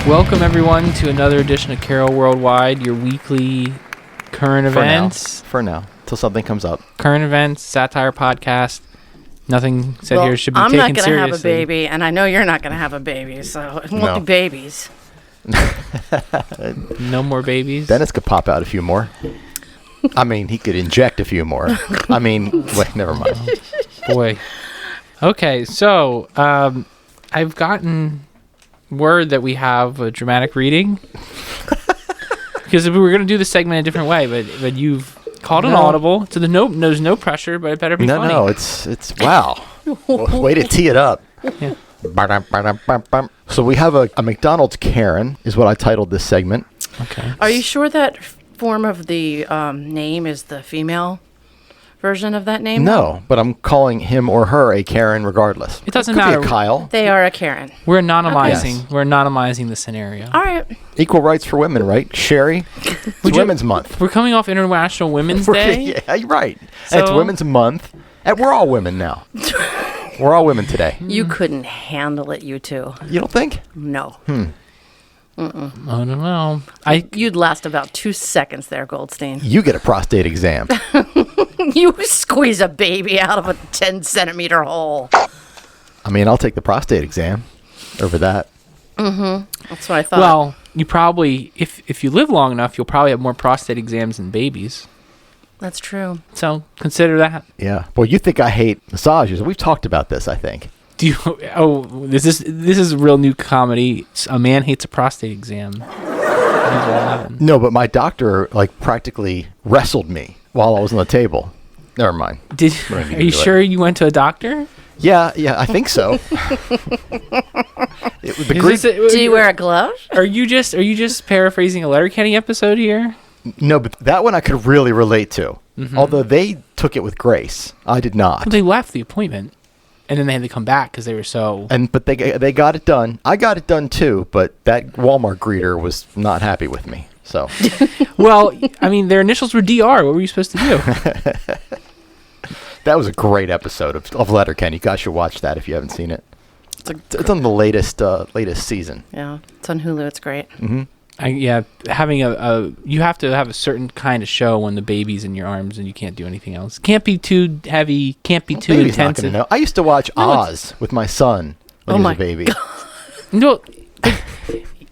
Welcome, everyone, to another edition of Carroll Worldwide, your weekly current events. For now, till something comes up. Current events, satire podcast. Nothing said here should be taken seriously. I'm not going to have a baby, and I know you're not going to have a baby, so it won't be babies. No more babies? Dennis could pop out a few more. I mean, he could inject a few more. I mean, wait, never mind. Boy. Okay, so I've gotten word that we have a dramatic reading. Because we were going to do the segment a different way, but you've called an audible. So there's no pressure, but it better be funny. No, it's wow. Way to tee it up. Yeah. So we have a McDonald's Karen, is what I titled this segment. Okay. Are you sure that form of the name is the female version of that name? No, but I'm calling him or her a Karen regardless. It doesn't Could matter. be a Kyle. They are a Karen. We're anonymizing. Yes. We're anonymizing the scenario. All right. Equal rights for women, right? Sherri, it's Women's Month. We're coming off International Women's Day. Yeah, you're right. So, and it's Women's Month. And we're all women now. We're all women today. You couldn't handle it, you two. You don't think? No. I don't know. You'd last about 2 seconds there, Goldstein. You get a prostate exam. You squeeze a baby out of a 10-centimeter hole. I mean, I'll take the prostate exam over that. That's what I thought. Well, you probably, if you live long enough, you'll probably have more prostate exams than babies. That's true. So consider that. Yeah. Boy, you think I hate massages. We've talked about this, I think. Do you? Oh, this is a real new comedy. A man hates a prostate exam. No, but my doctor practically wrestled me while I was on the table. Never mind. Are you sure you went to a doctor? Yeah, I think so. Do you wear a glove? Are you just paraphrasing a Letterkenny episode here? No, but that one I could really relate to. Mm-hmm. Although they took it with grace, I did not. Well, they left the appointment, and then they had to come back because they were so. But they got it done. I got it done too. But that Walmart greeter was not happy with me. So. Well, I mean, their initials were DR. What were you supposed to do? That was a great episode of Letterkenny. You guys should watch that if you haven't seen it. It's on the latest season. Yeah, it's on Hulu. It's great. Mm-hmm. Having you have to have a certain kind of show when the baby's in your arms and you can't do anything else. Can't be too heavy. Can't be too Baby's intensive. Not gonna know. I used to watch Oz with my son when he was a baby. No,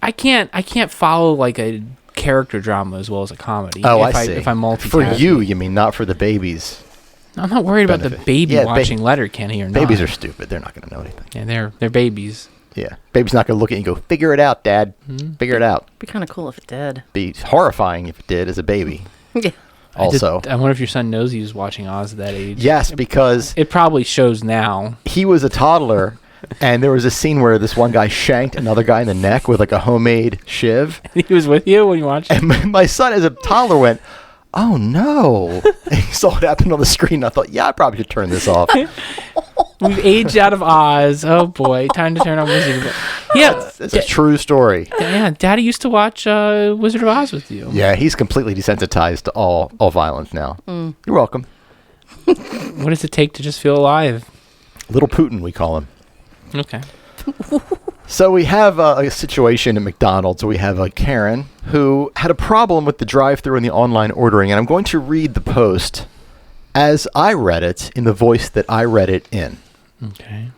I can't follow like a character drama as well as a comedy. Oh, I see. If I'm multitasking. For you mean, not for the babies. I'm not worried about the baby watching Letterkenny or not. Babies are stupid. They're not going to know anything. Yeah, they're babies. Yeah. Baby's not going to look at you and go, figure it out, Dad. Mm-hmm. Figure it out. Be kind of cool if it did. Be horrifying if it did as a baby. Yeah. Also. I wonder if your son knows he was watching Oz at that age. Yes, because... It probably shows now. He was a toddler, and there was a scene where this one guy shanked another guy in the neck with a homemade shiv. He was with you when you watched it? And my son, as a toddler, went... Oh, no. And he saw what happened on the screen. And I thought, I probably should turn this off. We've aged out of Oz. Oh, boy. Time to turn on Wizard of Oz. Yeah. It's a true story. Yeah. Daddy used to watch Wizard of Oz with you. Yeah, he's completely desensitized to all violence now. Mm. You're welcome. What does it take to just feel alive? Little Putin, we call him. Okay. So we have a situation at McDonald's. We have a Karen who had a problem with the drive-thru and the online ordering, and I'm going to read the post as I read it in the voice that I read it in. Okay.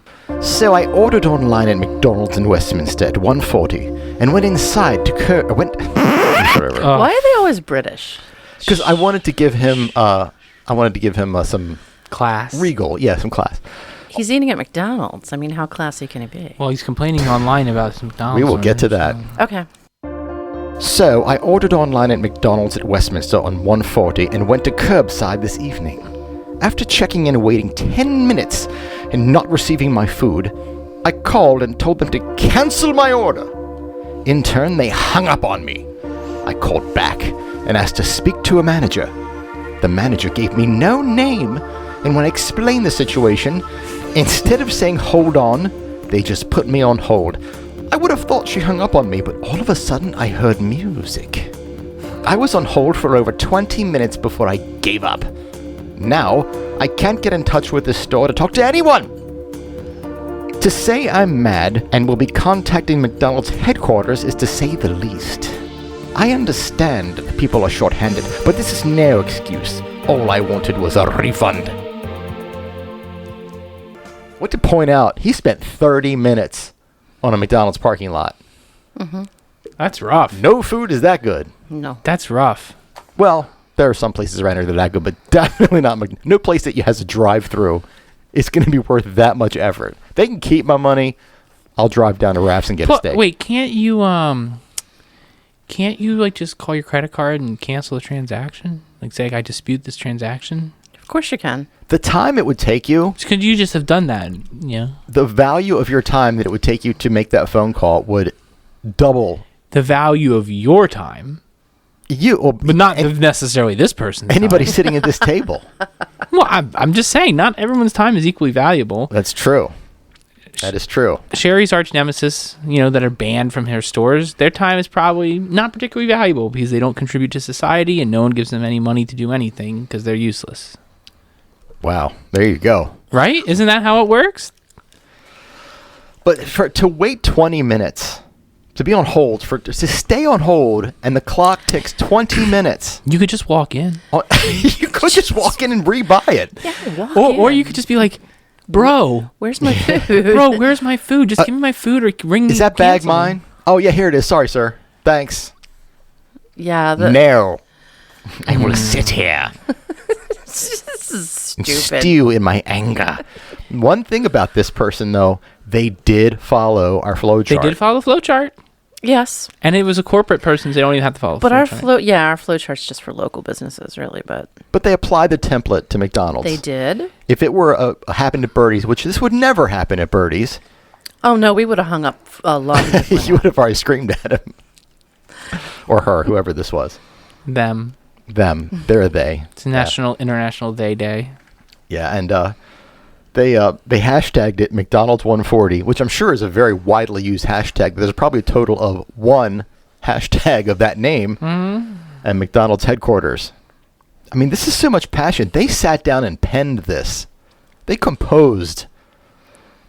So I ordered online at McDonald's in Westminster at 1:40 and went inside to Why are they always British? Because I wanted to give him some class. Regal, yeah, some class. He's eating at McDonald's. I mean, how classy can he be? Well, he's complaining online about McDonald's. We will get to that. Okay. So, I ordered online at McDonald's at Westminster on 1:40 and went to curbside this evening. After checking in and waiting 10 minutes and not receiving my food, I called and told them to cancel my order. In turn, they hung up on me. I called back and asked to speak to a manager. The manager gave me no name, and when I explained the situation, instead of saying hold on, they just put me on hold. I would have thought she hung up on me, but all of a sudden I heard music. I was on hold for over 20 minutes before I gave up. Now, I can't get in touch with the store to talk to anyone. To say I'm mad and will be contacting McDonald's headquarters is to say the least. I understand that people are short-handed, but this is no excuse. All I wanted was a refund. What to point out, he spent 30 minutes on a McDonald's parking lot. That's rough. No food is that good. No. That's rough. Well, there are some places around here that are that good, but definitely not. No place that has a drive-through is going to be worth that much effort. They can keep my money. I'll drive down to Raff's and get a steak. Wait, can't you like just call your credit card and cancel the transaction? Like say, I dispute this transaction. Of course you can. The time it would take you, Could you just have done that? Yeah. the value of your time that it would take you to make that phone call would double. The value of your time, but not necessarily this person's Anybody time. sitting at this table. Well, I'm just saying, not everyone's time is equally valuable. That's true. That is true. Sherri's arch nemesis, that are banned from her stores, their time is probably not particularly valuable because they don't contribute to society and no one gives them any money to do anything because they're useless. Wow. There you go. Right? Isn't that how it works? But to wait 20 minutes, to be on hold, to stay on hold, and the clock ticks 20 minutes. You could just walk in. You could just walk in and rebuy it. Yeah, Or you could just be like, bro, where's my food? bro, where's my food? Just give me my food or ring. Is that bag cancel. mine? Oh, yeah, here it is. Sorry, sir. Thanks. Yeah. No. I will sit here This is and stupid. stew in my anger. One thing about this person, though, they did follow our flow chart. They did follow the flow chart. Yes. And it was a corporate person, so they don't even have to follow the But flow our chart. our flow chart's just for local businesses, really. But But they applied the template to McDonald's. they did. If it were happened at Birdie's, which this would never happen at Birdie's, Oh no, we would have hung up a lot. you would have already screamed at him. Or her, whoever this was. Them. Them. They're a they. It's a International They Day. Yeah, and they hashtagged it McDonald's 140, which I'm sure is a very widely used hashtag. There's probably a total of one hashtag of that name at McDonald's headquarters. I mean, this is so much passion. They sat down and penned this. They composed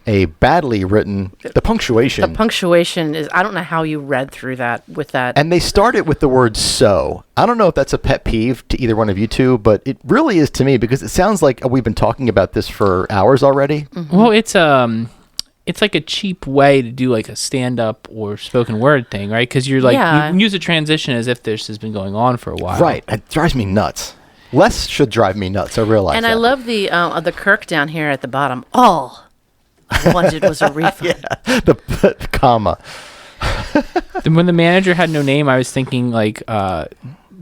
a badly written, the punctuation. The punctuation is, I don't know how you read through that with that. And they started with the word so. I don't know if that's a pet peeve to either one of you two, but it really is to me because it sounds like we've been talking about this for hours already. Mm-hmm. Well, it's like a cheap way to do like a stand-up or spoken word thing, right? Because you're like, Yeah. you use a transition as if this has been going on for a while. Right. It drives me nuts. Less should drive me nuts. I realize And that. I love the Kirk down here at the bottom. All I wanted was a refund. the comma. When the manager had no name, I was thinking like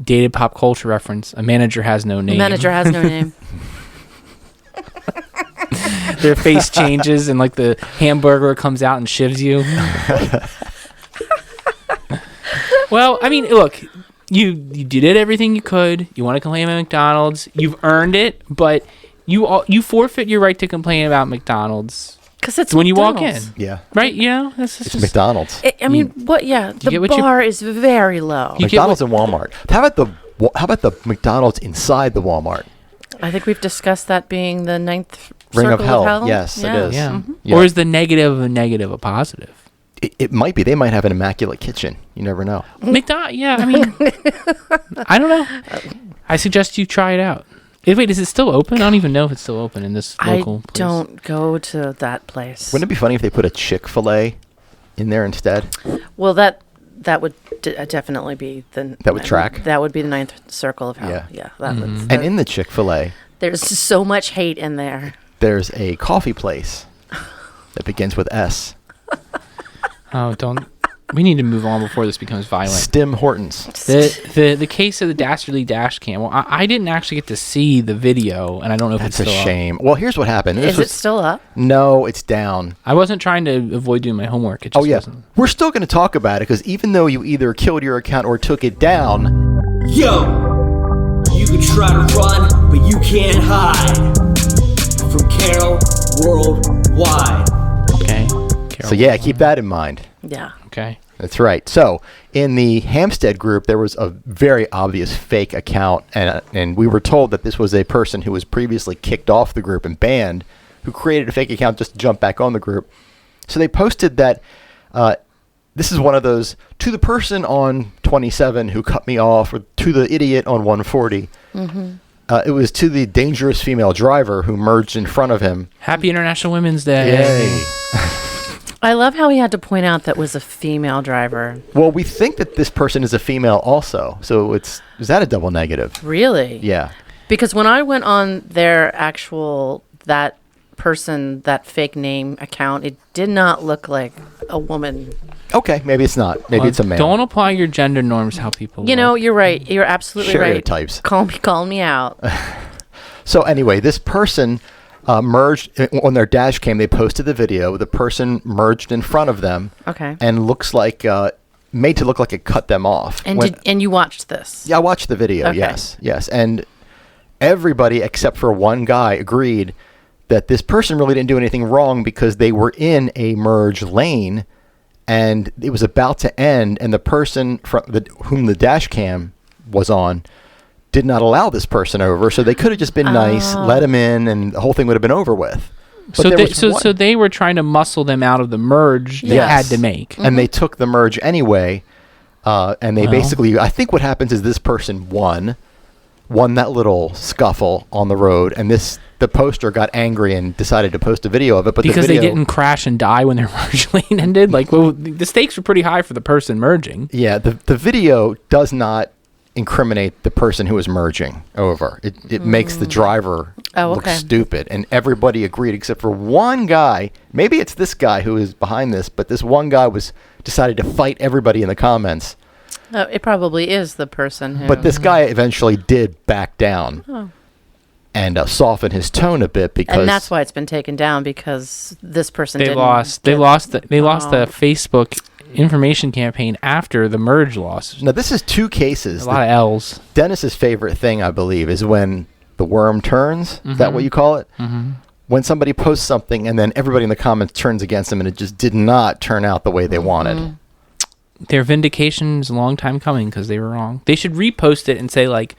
dated pop culture reference. A manager has no name. The manager has no name. Their face changes and like the hamburger comes out and shivs you. Well, I mean, look, you did everything you could. You want to complain about McDonald's. You've earned it, but you forfeit your right to complain about McDonald's Because it's when you walk in. McDonald's. Yeah. Right? You know, that's It's just McDonald's. I mean, what? Yeah, the get what you- bar is very low. You get McDonald's and Walmart. How about the McDonald's inside the Walmart? I think we've discussed that being the ninth Ring of circle hell. Yes, it is. yeah. Yeah. Or is the negative of a negative a positive? It might be. They might have an immaculate kitchen. You never know. McDonald's, yeah, I mean, I don't know. I suggest you try it out. Wait, is it still open? I don't even know if it's still open in this local place. Don't go to that place. Wouldn't it be funny if they put a Chick-fil-A in there instead? Well, that would definitely be the That would track? That would be the ninth circle of hell. Yeah. Yeah, that would. And in the Chick-fil-A, There's so much hate in there. there's a coffee place that begins with S. Oh, don't. We need to move on before this becomes violent. Tim Hortons. The case of the dastardly dash cam. Well, I didn't actually get to see the video, and I don't know if That's it's a still up. shame. Well, here's what happened. Is it still up? No, it's down. I wasn't trying to avoid doing my homework. It just Oh, yeah. wasn't. We're still going to talk about it because even though you either killed your account or took it down, Yo, you can try to run, but you can't hide. From Carroll worldwide. Okay. so yeah, keep that in mind. Yeah. Okay. That's right. So in the Hamstead group, there was a very obvious fake account, and we were told that this was a person who was previously kicked off the group and banned, who created a fake account just to jump back on the group. So they posted that this is one of those, to the person on 27 who cut me off, or to the idiot on 140. It was to the dangerous female driver who merged in front of him. Happy International Women's Day. Yay. I love how he had to point out that was a female driver. Well, we think that this person is a female also. So is that a double negative? Really? Yeah. Because when I went on their actual, that fake name account, it did not look like a woman. Okay, maybe it's not. Maybe it's a male. Don't apply your gender norms how people You know, you're right. You're absolutely Stereotypes. right. Call me out. So anyway, this person merged on their dash cam. They posted the video. The person merged in front of them. Okay. And looks like made to look like it cut them off. And you watched this? Yeah, I watched the video. Okay. Yes. And everybody except for one guy agreed that this person really didn't do anything wrong because they were in a merge lane and it was about to end, and the person whom the dash cam was on did not allow this person over, so they could have just been nice, let him in, and the whole thing would have been over with. But so they were trying to muscle them out of the merge they had to make. And they took the merge anyway, and they basically, I think what happens is this person won that little scuffle on the road, and the poster got angry and decided to post a video of it. But because they didn't crash and die when their merge lane ended. Like, well, the stakes were pretty high for the person merging. Yeah, the video does not incriminate the person who is merging over. It makes the driver look stupid, and everybody agreed except for one guy. Maybe it's this guy who is behind this, but this one guy decided to fight everybody in the comments. It probably is the person who... But this guy eventually did back down and soften his tone a bit because... And that's why it's been taken down, because this person They lost the Facebook information campaign after the merge loss. Now, this is two cases. A lot of L's. Dennis's favorite thing, I believe, is when the worm turns. Is that what you call it? Mm-hmm. When somebody posts something and then everybody in the comments turns against them and it just did not turn out the way they wanted. Their vindication is a long time coming because they were wrong. They should repost it and say, like,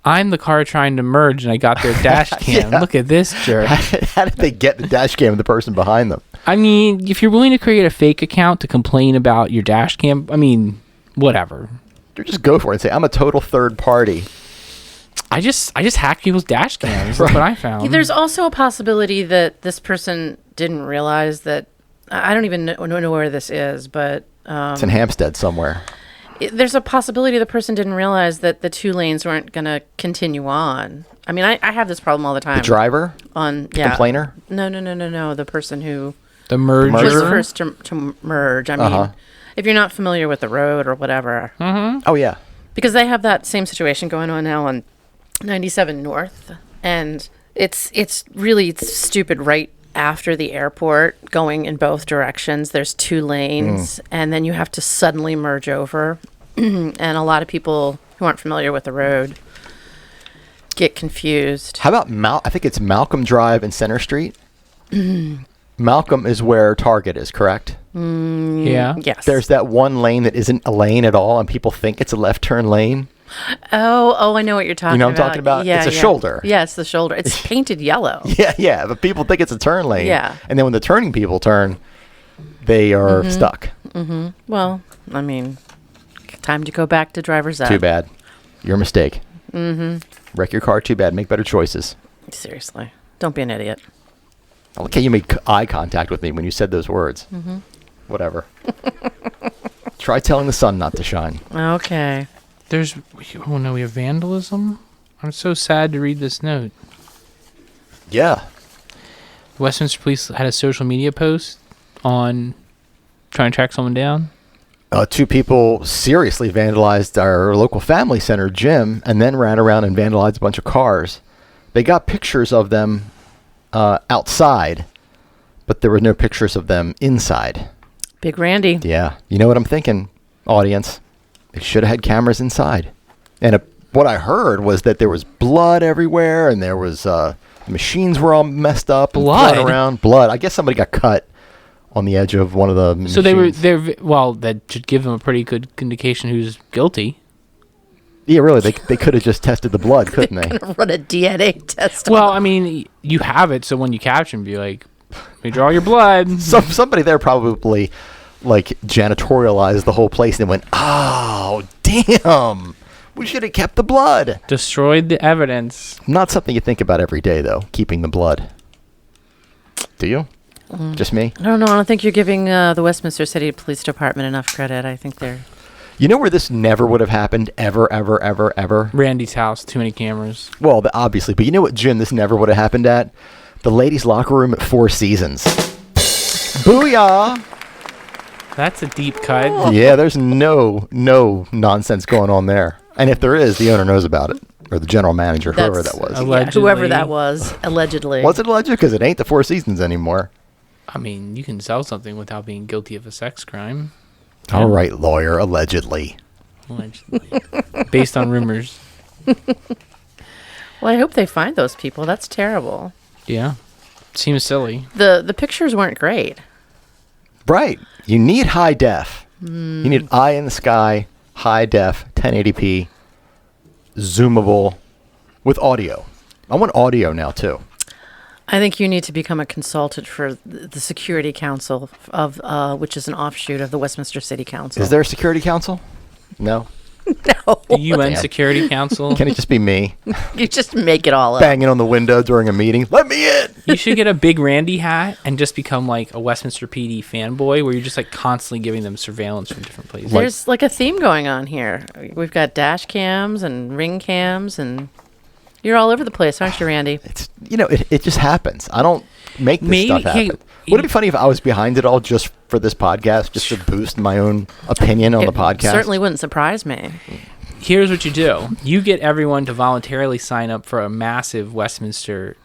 I'm the car trying to merge and I got their dash cam. Look at this jerk. How did they get the dash cam of the person behind them? I mean, if you're willing to create a fake account to complain about your dash cam, I mean, whatever. Just go for it and say, I'm a total third party. I just hack people's dash cams. That's what I found. There's also a possibility that this person didn't realize that... I don't even know where this is, but... it's in Hamstead somewhere. There's a possibility the person didn't realize that the two lanes weren't going to continue on. I mean, I have this problem all the time. The driver? The complainer? No. The person who... The merger? Was first to merge. I mean, if you're not familiar with the road or whatever. Mm-hmm. Oh, yeah. Because they have that same situation going on now on 97 North. And it's really stupid right after the airport, going in both directions. There's two lanes, and then you have to suddenly merge over. And a lot of people who aren't familiar with the road get confused. How about I think it's Malcolm Drive and Center Street? Malcolm is where Target is, correct? Yeah. Yes. There's that one lane that isn't a lane at all, and people think it's a left turn lane. Oh, I know what you're talking about. You know what I'm talking about? Yeah, it's a shoulder. Yeah, it's the shoulder. It's painted yellow. Yeah, but people think it's a turn lane. Yeah. And then when the turning people turn, they are stuck. Mm-hmm. Well, I mean, time to go back to driver's ed. Too bad. Your mistake. Wreck your car, too bad. Make better choices. Seriously. Don't be an idiot. I like how you made eye contact with me when you said those words. Whatever. Try telling the sun not to shine. Okay. We have vandalism? I'm so sad to read this note. Yeah. Westminster Police had a social media post on trying to track someone down. Two people seriously vandalized our local family center gym and then ran around and vandalized a bunch of cars. They got pictures of them outside, but there were no pictures of them inside. Big Randy. Yeah. You know what I'm thinking, audience? They should have had cameras inside. And what I heard was that there was blood everywhere, and there was machines were all messed up. Blood? Around. Blood. I guess somebody got cut on the edge of one of the machines. So that should give them a pretty good indication who's guilty. Yeah, really. They could have just tested the blood, couldn't they? Gonna run a DNA test. Well, I mean, you have it, so when you capture them, be like, We draw your blood. Somebody there probably like janitorialized the whole place and went, oh, damn. We should have kept the blood. Destroyed the evidence. Not something you think about every day, though, keeping the blood. Do you? Just me? I don't know. I don't think you're giving the Westminster City Police Department enough credit. I think they're... You know where this never would have happened, ever, ever, ever, ever? Randy's house. Too many cameras. Well, obviously. But you know what, Jim, this never would have happened at? The ladies' locker room at Four Seasons. Booyah! That's a deep cut. Yeah, there's no nonsense going on there. And if there is, the owner knows about it. Or the general manager, whoever that was. Allegedly. Yeah, whoever that was, allegedly. Was it alleged? Because it ain't the Four Seasons anymore. I mean, you can sell something without being guilty of a sex crime. All right, lawyer, allegedly. Allegedly. Based on rumors. Well, I hope they find those people. That's terrible. Yeah. Seems silly. The pictures weren't great. Right. You need high def. You need eye in the sky, high def, 1080p, zoomable, with audio. I want audio now, too. I think you need to become a consultant for the Security Council of which is an offshoot of the Westminster City Council. Is there a security council? No. No. The UN Damn. Security Council. Can it just be me You just make it all up. banging on the window during a meeting? Let me in! You should get a big Randy hat and just become like a Westminster PD fanboy where you're just like constantly giving them surveillance from different places. There's like a theme going on here. We've got dash cams and ring cams, and you're all over the place, aren't you, Randy? It's it just happens. I don't make this Maybe- stuff happen. hey, Would it be funny if I was behind it all just for this podcast, just to boost my own opinion on the podcast? Certainly wouldn't surprise me. Here's what you do. You get everyone to voluntarily sign up for a massive Westminster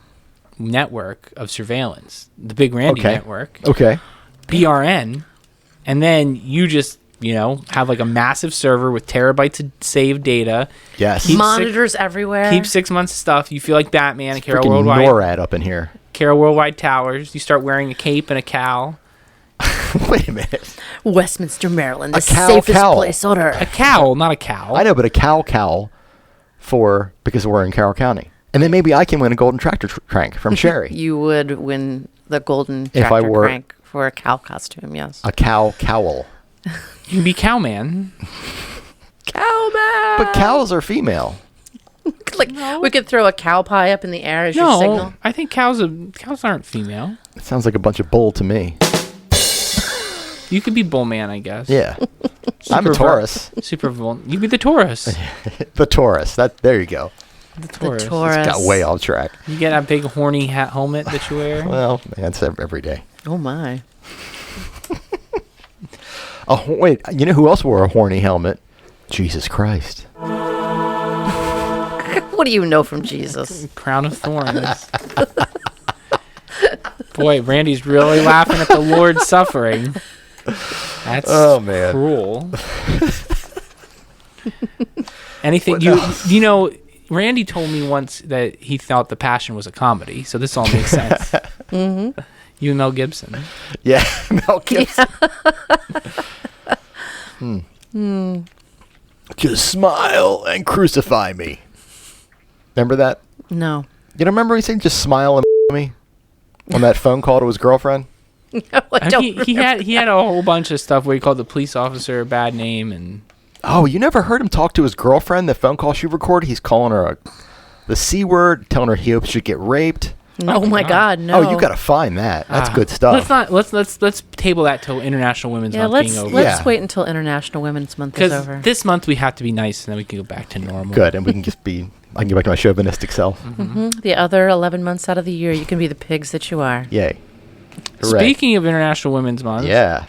network of surveillance. The Big Randy Okay. network. Okay. BRN. And then you just, have like a massive server with terabytes of saved data. Yes. Keep Monitors everywhere. Keep 6 months of stuff. You feel like Batman at Carroll Freaking Worldwide. NORAD up in here. Carroll Worldwide Towers. You start wearing a cape and a cowl. Wait a minute. Westminster, Maryland, the A cow safest cowl. place on earth. A cowl, not a cow. I know, but a cowl because we're in Carroll County. And then maybe I can win a golden tractor crank from Sherri. You would win the golden If I tractor were- crank for a cow costume, yes. A cowl. You can be cowman. Cowman! But cows are female. Like, we could throw a cow pie up in the air as your No, signal. I think cows aren't female. It sounds like a bunch of bull to me. You could be bullman, I guess. Yeah. I'm a Taurus. You could be the Taurus. The Taurus. There you go. The The Taurus. Taurus. Got way off track. You get that big horny hat helmet that you wear. Well, man, it's every day. Oh, my. Wait, you know who else wore a horny helmet? Jesus Christ. What do you know from Jesus? Crown of thorns. Boy, Randy's really laughing at the Lord's suffering. That's man. cruel. Anything Randy told me once that he thought The Passion was a comedy, so this all makes sense. Mm-hmm. You and Mel Gibson. Yeah, Mel Gibson. Just smile and crucify me. Remember that? No. You don't remember he saying just smile and me on that phone call to his girlfriend? No, I don't He had a whole bunch of stuff where he called the police officer a bad name and Oh, you never heard him talk to his girlfriend? The phone call she recorded, he's calling her the C word, telling her he hopes she'd get raped. Oh, my God, no. Oh, you got to find that. That's good stuff. Let's table that till International Women's Month being over. Let's Yeah. wait until International Women's Month is Because over. this month we have to be nice and then we can go back to normal. Good, and we can just I can get back to my chauvinistic self. The other 11 months out of the year, you can be the pigs that you are. Yay. Hooray. Speaking of International Women's Month, Yeah.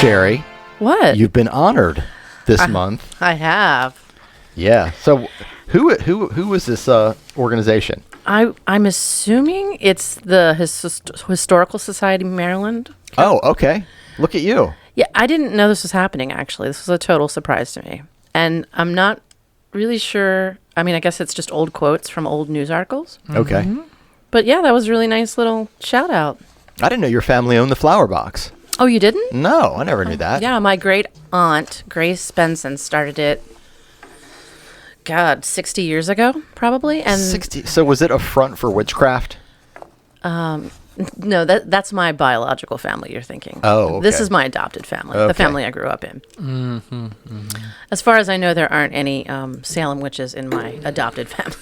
Sherri, What? you've been honored this month. I have. Yeah. So who is this organization? I'm assuming it's the Historical Society of Maryland. Oh, okay. Look at you. Yeah, I didn't know this was happening, actually. This was a total surprise to me. And I'm not really sure. I mean, I guess it's just old quotes from old news articles. Okay. But yeah, that was a really nice little shout out. I didn't know your family owned the flower box. Oh, you didn't? No, I never knew that. Yeah, my great aunt, Grace Benson, started it God, 60 years ago, probably. And 60. So was it a front for witchcraft? no, that's my biological family you're thinking. Oh, This okay. is my adopted family, Okay. the family I grew up in. As far as I know, there aren't any Salem witches in my adopted family.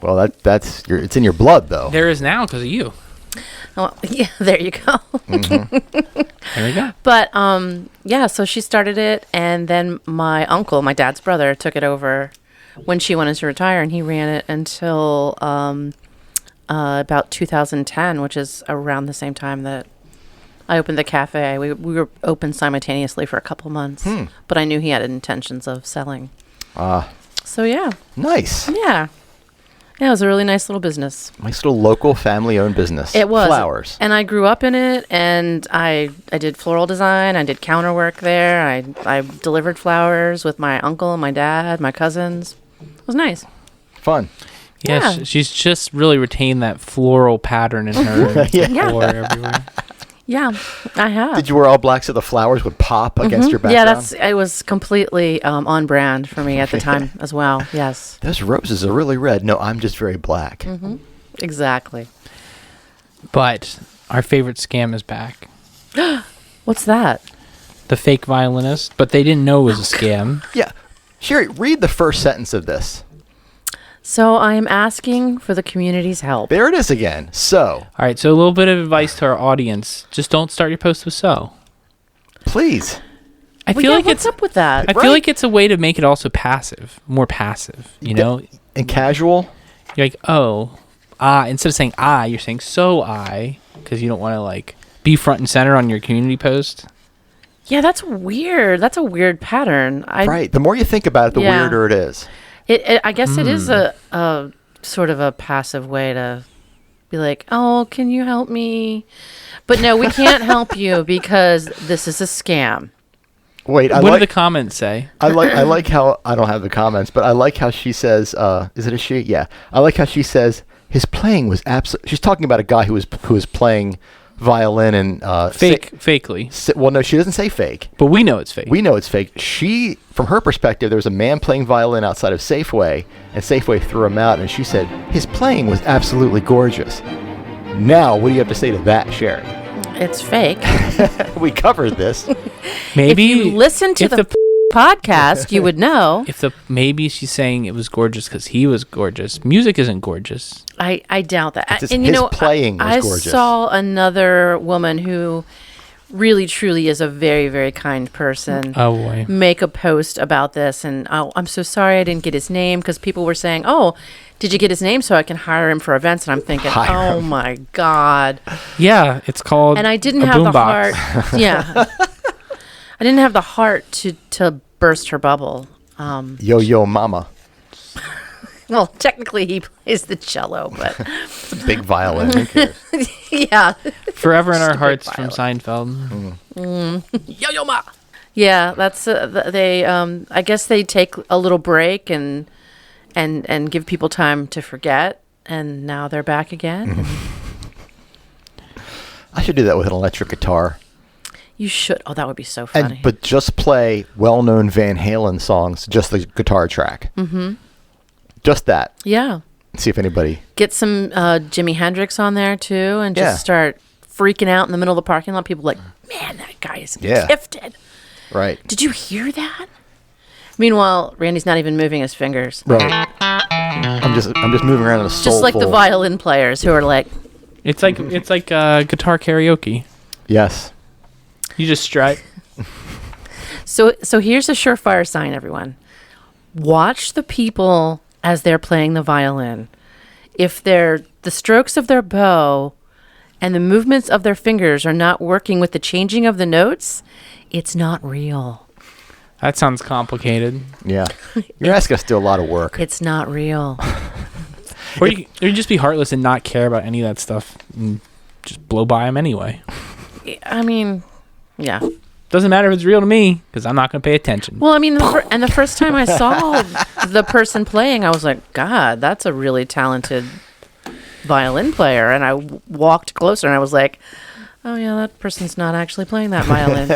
Well, it's in your blood, though. There is now because of you. Oh, yeah, there you go. There we go. But yeah, so she started it, and then my uncle, my dad's brother, took it over when she wanted to retire, and he ran it until about 2010, which is around the same time that I opened the cafe. We were open simultaneously for a couple months, but I knew he had intentions of selling. So yeah, Nice. yeah. Yeah, it was a really nice little business. Nice little local family-owned business. It was. Flowers. And I grew up in it, and I did floral design. I did counter work there. I delivered flowers with my uncle, my dad, my cousins. It was nice. Fun. Yeah, Yeah. she's just really retained that floral pattern in her Yeah. decor everywhere. Yeah, I have. Did you wear all black so the flowers would pop against your background? Yeah, it was completely on brand for me at the time as well. Yes, Those roses are really red. No, I'm just very black. exactly. But our favorite scam is back. What's that? The fake violinist, but they didn't know it was a scam. Yeah. Sherri, read the first sentence of this. So I am asking for the community's help. There it is again. So, All right, so a little bit of advice to our audience: just don't start your post with "so." please. I Well, feel yeah, like what's it's up with that? I feel like it's a way to make it also passive, more passive. You know, And casual. you're like, oh, instead of saying "I," you're saying "so I," because you don't want to like be front and center on your community post. Yeah, that's weird. That's a weird pattern. Right. The more you think about it, the Yeah. weirder it is. I guess it is a sort of a passive way to be like, oh, can you help me? But no, we can't help you because this is a scam. Wait, What do the comments say? I like how I don't have the comments, but I like how she says, is it a she? Yeah. I like how she says his playing was she's talking about a guy who was playing violin and Fakely. well, no, she doesn't say fake. But we know it's fake. We know it's fake. She, from her perspective, there was a man playing violin outside of Safeway, and Safeway threw him out, and she said his playing was absolutely gorgeous. Now, what do you have to say to that, Sherri? It's fake. We covered this. Maybe If you listen to if the podcast, you would know. maybe she's saying it was gorgeous because he was gorgeous. Music isn't gorgeous. I doubt that. It's just And you his know, playing was I gorgeous. saw another woman who really truly is a very, very kind person. Oh boy. Make a post about this, and oh, I'm so sorry I didn't get his name, because people were saying, oh, did you get his name so I can hire him for events? And I'm thinking, Hire oh him. my God. Yeah, it's called. And I didn't a have the boombox. heart. Yeah. I didn't have the heart to burst her bubble. Yo, mama. Well, technically he plays the cello, but It's a big violin. Who cares? yeah. Forever in our Just a big hearts from violin. Seinfeld. Yo ma. Yeah, that's they. I guess they take a little break and give people time to forget, and now they're back again. I should do that with an electric guitar. You should. Oh, that would be so funny. But just play well-known Van Halen songs, just the guitar track. Mm-hmm. Just that. yeah, See if anybody. get some Jimi Hendrix on there too, and just Yeah. start freaking out in the middle of the parking lot. People are like, man, that guy is Yeah. gifted. Right. Did you hear that? Meanwhile, Randy's not even moving his fingers. Right. I'm just moving around in a soulful. Just like the violin players who are like, It's like guitar karaoke. Yes. You just strut. so here's a surefire sign, everyone. Watch the people as they're playing the violin. If the strokes of their bow and the movements of their fingers are not working with the changing of the notes, it's not real. That sounds complicated. Yeah. You're asking us to do a lot of work. It's not real. Or you just be heartless and not care about any of that stuff and just blow by them anyway. I mean, yeah. Doesn't matter if it's real to me because I'm not going to pay attention. Well, I mean, the first time I saw the person playing, I was like, God, that's a really talented violin player. And I walked closer and I was like, oh, yeah, that person's not actually playing that violin.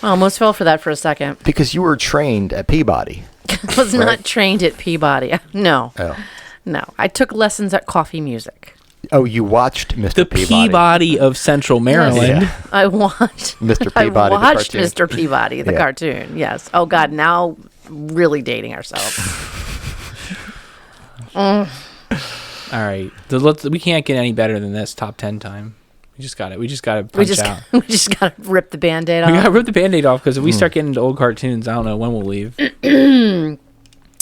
I almost fell for that for a second. Because you were trained at Peabody. Was not Right. trained at Peabody. No. Oh. No. I took lessons at Coffee Music. Oh, you watched Mr. The Peabody. Peabody of Central Maryland. Yeah. I watched Mr. I Peabody, the watched cartoon. Mr. Peabody, the Yeah. cartoon. Yes. Oh God, now really dating ourselves. All right. We can't get any better than this top 10 time. We just got it. We just got to punch out. We just gotta rip the Band-Aid We got to off. rip the Band-Aid off because if we start getting into old cartoons, I don't know when we'll leave.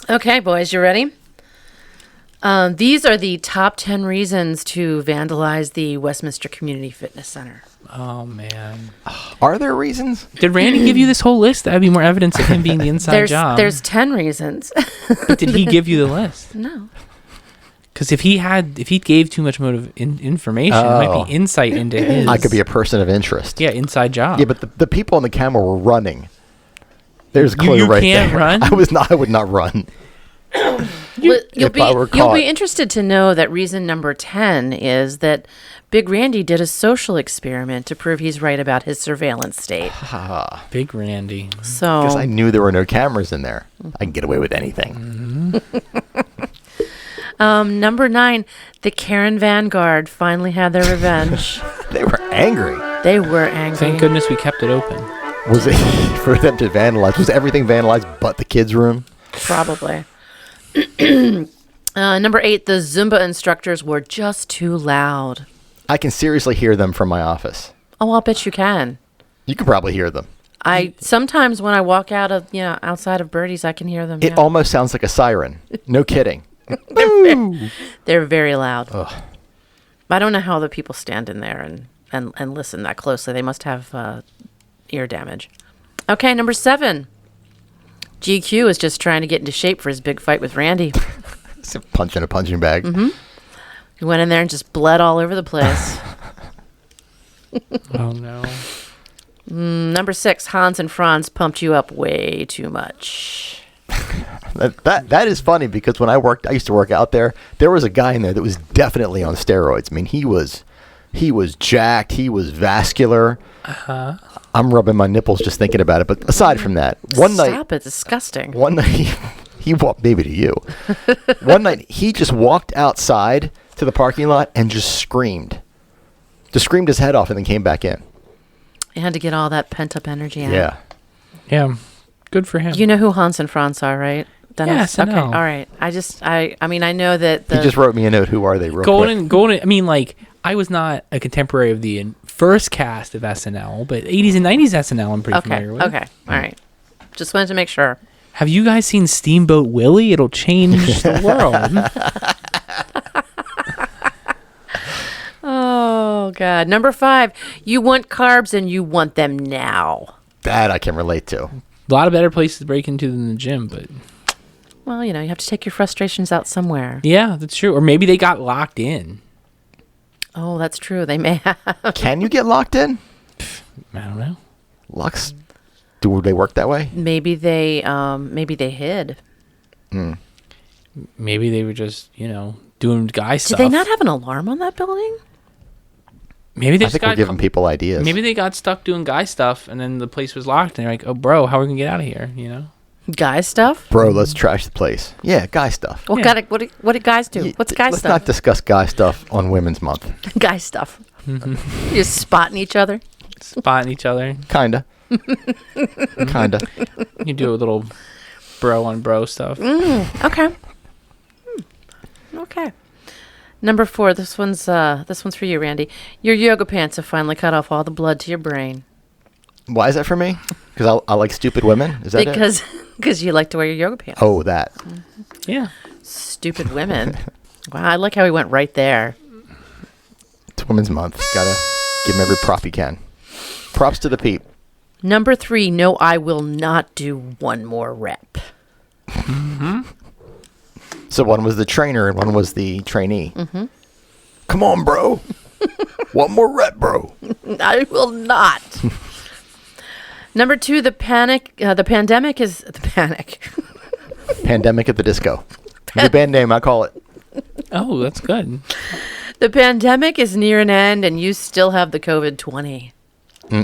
Okay, boys, you ready? These are the top 10 reasons to vandalize the Westminster Community Fitness Center. Oh, man. Are there reasons? Did Randy give you this whole list? That'd be more evidence of him being the inside job. There's 10 reasons. But did he give you the list? No. Because if he gave too much information, it might be insight into his. I could be a person of interest. Yeah, inside job. Yeah, but the people on the camera were running. There's a clue you right can't there. run? I would not run. Well, If I were you'll caught. be interested to know that reason number 10 is that Big Randy did a social experiment to prove he's right about his surveillance state. Big Randy. So Because I knew there were no cameras in there. I can get away with anything. number 9, the Karen Vanguard finally had their revenge. They were angry. They were angry. Thank goodness we kept it open. Was it for them to vandalize? Was everything vandalized but the kids' room? Probably. Number 8, the Zumba instructors were just too loud. I can seriously hear them from my office. Oh, I'll bet you can. You can probably hear them. I sometimes when I walk out of outside of Birdie's, I can hear them. It yeah. almost sounds like a siren. No kidding. They're very loud. Ugh. I don't know how the people stand in there and listen that closely. They must have ear damage. Okay, number 7. GQ is just trying to get into shape for his big fight with Randy. It's a punch in a punching bag. He went in there and just bled all over the place. Oh, no. Number 6, Hans and Franz pumped you up way too much. That is funny because when I used to work out there. There was a guy in there that was definitely on steroids. I mean, he was jacked. He was vascular. I'm rubbing my nipples just thinking about it. But aside from that, one night, Stop it, disgusting. one night he walked, maybe to you. One night he just walked outside to the parking lot and just screamed his head off and then came back in. He had to get all that pent up energy out. Yeah. Yeah. Good for him. You know who Hans and Franz are, right? Yes, I okay. know. All right. I mean, I know that He just wrote me a note. Who are they? Real quick. Golden. I mean, like, I was not a contemporary of the first cast of SNL, but 80s and 90s SNL I'm pretty Okay. familiar with. Okay. All right. Just wanted to make sure. Have you guys seen Steamboat Willie? It'll change the world. Oh God. Number 5. You want carbs and you want them now. That I can relate to. A lot of better places to break into than the gym, but Well, you have to take your frustrations out somewhere. yeah, that's true. Or maybe they got locked in. Oh, that's true. They may have. Can you get locked in? I don't know. Locks. Do they work that way? Maybe they hid. Maybe they were just, doing guy Did stuff. they not have an alarm on that building? Maybe they I just think got we're giving people ideas. Maybe they got stuck doing guy stuff, and then the place was locked, and they're like, "Oh, bro, how are we gonna get out of here?" Guy stuff? Bro, let's trash the place. Yeah, guy stuff. What Yeah. kind of what did guys do? What's guy Let's stuff? not discuss guy stuff on Women's Month. Guy stuff. Mm-hmm. You're spotting each other. Spotting each other. Kinda. Kinda. You do a little bro on bro stuff. Okay. Okay. Number 4. This one's for you, Randy. Your yoga pants have finally cut off all the blood to your brain. Why is that for me? Because I like stupid women? Is that it? Because you like to wear your yoga pants. Oh, that. Yeah. Stupid women. Wow, I like how he went right there. It's Women's Month. Gotta give him every prop you can. Props to the peep. Number 3. No, I will not do one more rep. So one was the trainer and one was the trainee. Come on, bro. One more rep, bro. I will not. Number 2. The pandemic is the panic. Pandemic at the Disco. New band name, I call it. Oh, that's good. The pandemic is near an end, and you still have the COVID-20.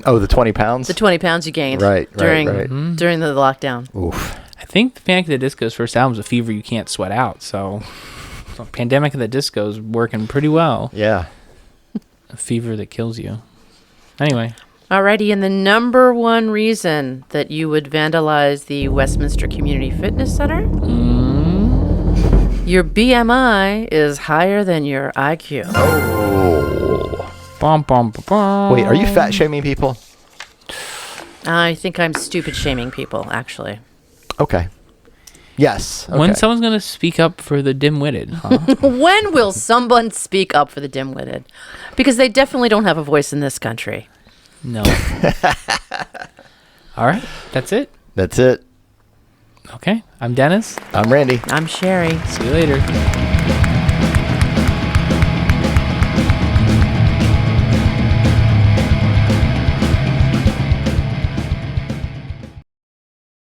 Oh, the 20 pounds? The 20 pounds you gained Right. during the lockdown. Oof. think the Panic at the Disco's first album is a fever you can't sweat out. So Pandemic at the Disco is working pretty well. Yeah. A fever that kills you. Anyway. Alrighty, and the number one reason that you would vandalize the Westminster Community Fitness Center? Your BMI is higher than your IQ. Oh. Bum, bum, bum, bum. Wait, are you fat shaming people? I think I'm stupid shaming people, actually. Okay. Yes. Okay. When someone's going to speak up for the dim-witted, huh? When will someone speak up for the dim-witted? Because they definitely don't have a voice in this country. No. All right. That's it. That's it. Okay. I'm Dennis. I'm Randy. I'm Sherri. See you later.